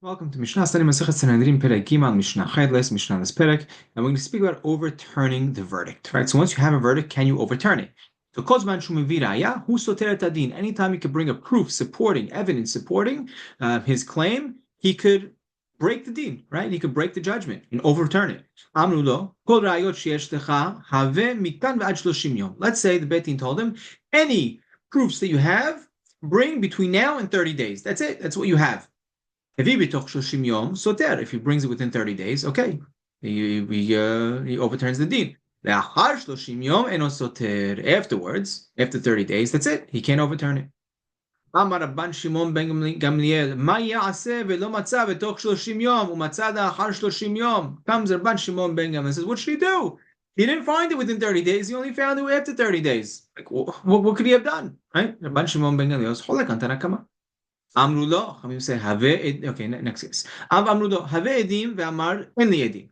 Welcome to Mishna study Masechet Sanhedrin Perek Gimal Mishnah Chayles Mishnah this Perek, and we're going to speak about overturning the verdict. Right. So once you have a verdict, can you overturn it? So Kozman Shumavi Raya Hu Soter et Adin. Anytime you could bring a proof supporting evidence supporting his claim, he could break the deen. Right. He could break the judgment and overturn it. Amru lo Kol Rayot Sheyesh Lecha Have Mikan V'Ad Shloshim Yom. Let's say the Beit Din told him any proofs that you have, bring between now and 30 days. That's it. That's what you have. If he brings it within 30 days, okay, he overturns the deed. Afterwards, after 30 days, that's it. He can't overturn it. אמר רבן שמעון בן גמליאל, מה יעשה ולא מצא בתוך 30 יום, ומצא לאחר 30 יום? Comes Rabban Shimon ben Gamliel and says, what should he do? He didn't find it within 30 days, he only found it after 30 days. Like, what could he have done? Right? Rabban Shimon ben Gamliel is cholek on Tanna Kama. אמרו לו, חכמים say, okay, next case. אמרו לו, הווה עדים ואמר, אין לי עדים.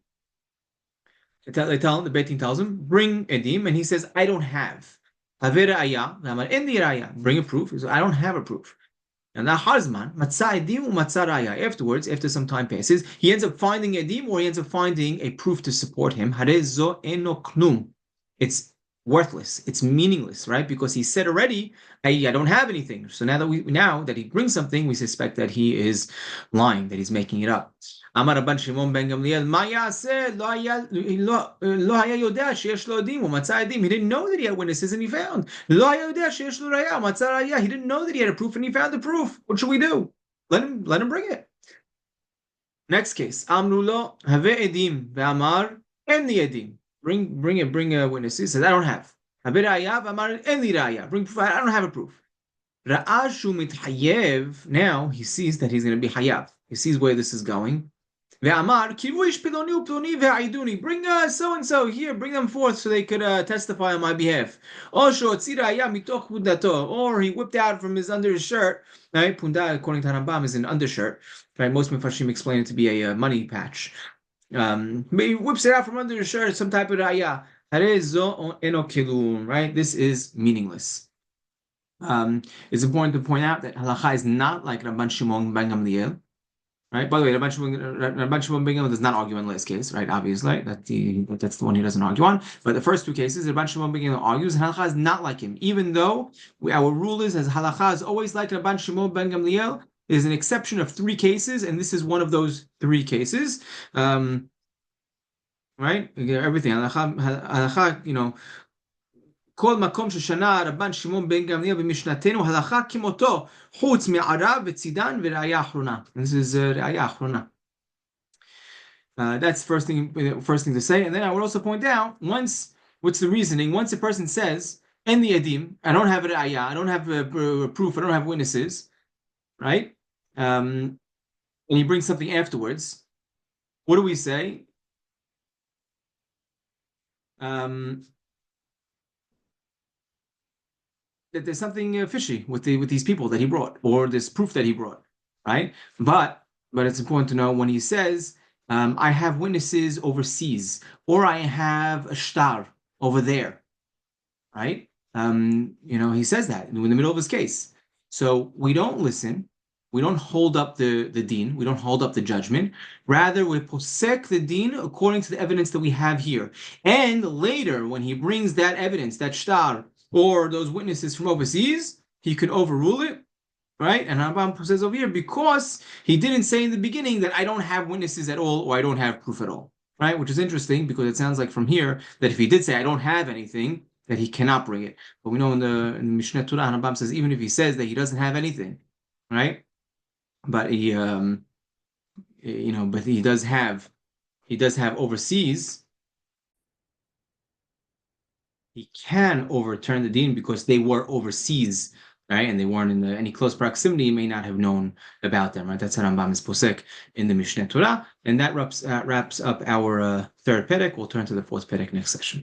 They tell him, the Beit Din tells him, bring edim, and he says, I don't have. הווה ראיה, ואמר, אין לי ראיה. Bring a proof. He says, I don't have a proof. And לאחר זמן, מצא עדים ומצא ראיה. Afterwards, after some time passes, he ends up finding edim, or he ends up finding a proof to support him. הרי זו אינו כלום. It's worthless. It's meaningless, right? Because he said already, I don't have anything. So now that he brings something, we suspect that he is lying, that he's making it up. אמר רבן שמעון בן גמליאל, מה יעשה? לא היה יודע שיש לו עדים, הוא מצא עדים. He didn't know that he had witnesses and he found. לא היה יודע שיש לו ראיה, הוא מצא ראיה. He didn't know that he had a proof and he found the proof. What should we do? Let him bring it. Next case. אמרו לו, הווה עדים, ואמר, אין לי עדים. Bring a witness. He says, I don't have. Bring proof. I don't have a proof. Now he sees that he's going to be hayav. He sees where this is going. Bring so and so here. Bring them forth so they could testify on my behalf. Or he whipped out from under his shirt. Right? Punda, according to Rambam, is an undershirt. Right? Most Mefarshim explain it to be a money patch. Maybe whips it out from under his shirt, some type of raya. Right? This is meaningless. It's important to point out that halacha is not like Rabban Shimon ben Gamliel. Right? By the way, Rabban Shimon ben Gamliel does not argue in this case, right? Obviously, that's the one he doesn't argue on. But the first two cases, Rabban Shimon ben Gamliel argues, and halacha is not like him. Even though our rule is, as halacha is always like Rabban Shimon ben Gamliel, is an exception of 3 cases, and this is one of those 3 cases. Right? Everything. Halacha, כל מקום ששנה רבן שמעון בן גמליאל במשנתנו הלכה כמותו חוץ מערב וצידן וראיה אחרונה. This is ראיה אחרונה. That's first thing to say. And then I would also point out, what's the reasoning? Once a person says, en li edim, I don't have a raya, I don't have a proof, I don't have witnesses, right? And he brings something afterwards. What do we say? That there's something fishy with these people that he brought, or this proof that he brought, right? But it's important to know when he says, I have witnesses overseas, or I have a shtar over there, right? He says that in the middle of his case. So we don't listen. We don't hold up the deen. We don't hold up the judgment. Rather, we posek the deen according to the evidence that we have here. And later, when he brings that evidence, that shtar, or those witnesses from overseas, he could overrule it, right? And Rambam says over here, because he didn't say in the beginning that I don't have witnesses at all, or I don't have proof at all, right? Which is interesting, because it sounds like from here that if he did say I don't have anything, that he cannot bring it. But we know in the Mishna Torah, Rambam says even if he says that he doesn't have anything, right? But he, but he does have overseas. He can overturn the deen because they were overseas, right? And they weren't in any close proximity. He may not have known about them, right? That's how Rambam is posek in the Mishneh Torah. And that wraps up our third perek. We'll turn to the fourth perek next session.